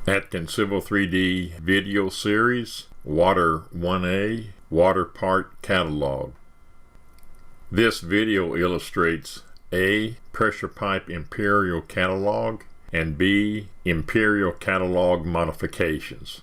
Atkins Civil 3D Video Series, Water 1A, Water Part Catalog. This video illustrates A. Pressure Pipe Imperial Catalog and B. Imperial Catalog Modifications.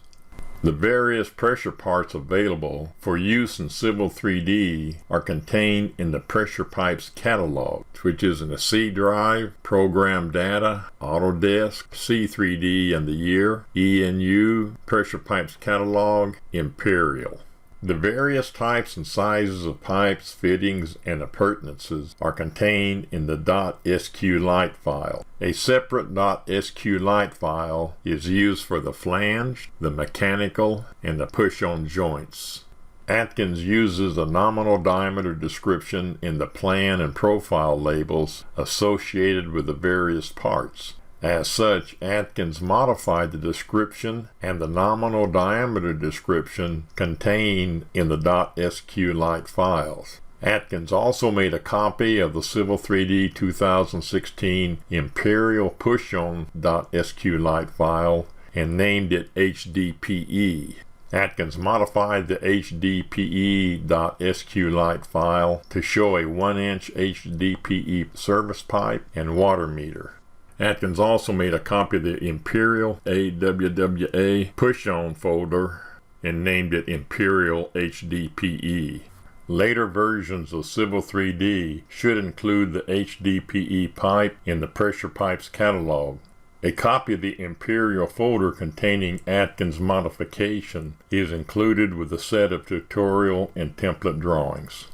The various pressure parts available for use in Civil 3D are contained in the Pressure Pipes Catalog, which is in the C drive, Program Data, Autodesk, C3D and the Year, ENU, Pressure Pipes Catalog, Imperial. The various types and sizes of pipes, fittings, and appurtenances are contained in the .sqlite file. A separate .sqlite file is used for the flange, the mechanical, and the push-on joints. Atkins uses a nominal diameter description in the plan and profile labels associated with the various parts. As such, Atkins modified the description and the nominal diameter description contained in the .sqlite files. Atkins also made a copy of the Civil 3D 2016 Imperial Push-On .sqlite file and named it HDPE. Atkins modified the HDPE .sqlite file to show a 1-inch HDPE service pipe and water meter. Atkins also made a copy of the Imperial AWWA push-on folder and named it Imperial HDPE. Later versions of Civil 3D should include the HDPE pipe in the Pressure Pipes Catalog. A copy of the Imperial folder containing Atkins modification is included with a set of tutorial and template drawings.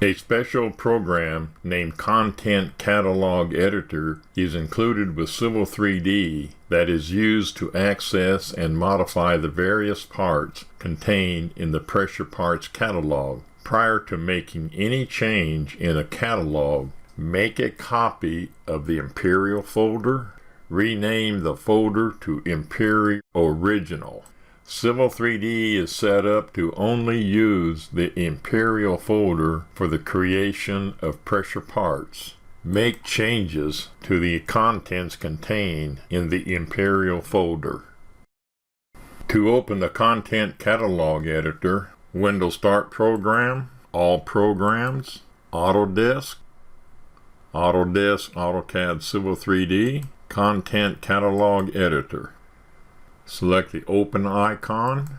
A special program named Content Catalog Editor is included with Civil 3D that is used to access and modify the various parts contained in the Pressure Parts Catalog. Prior to making any change in a catalog, make a copy of the Imperial folder, rename the folder to Imperial Original. Civil 3D is set up to only use the Imperial folder for the creation of pressure parts. Make changes to the contents contained in the Imperial folder. To open the Content Catalog Editor, Windows Start Program, All Programs, Autodesk, AutoCAD Civil 3D, Content Catalog Editor. Select the Open icon.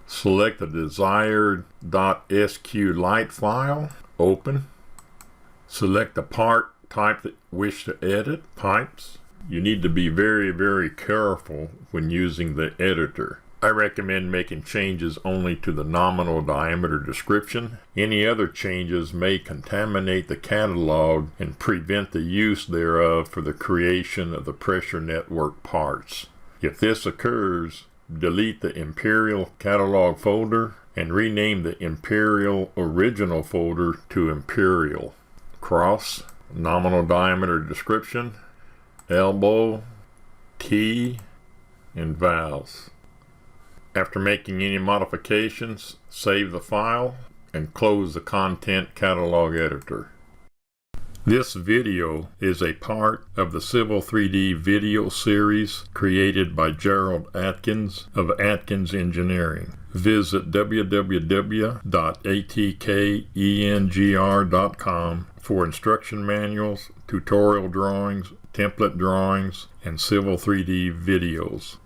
Select the desired .sqlite file. Open. Select the part type that you wish to edit, pipes. You need to be very careful when using the editor. I recommend making changes only to the nominal diameter description. Any other changes may contaminate the catalog and prevent the use thereof for the creation of the pressure network parts. If this occurs, delete the Imperial Catalog folder and rename the Imperial Original folder to Imperial. Cross, nominal diameter description, elbow, T, and valves. After making any modifications, save the file and close the Content Catalog Editor. This video is a part of the Civil 3D video series created by Gerald Atkins of Atkins Engineering. Visit www.atkengr.com for instruction manuals, tutorial drawings, template drawings, and Civil 3D videos.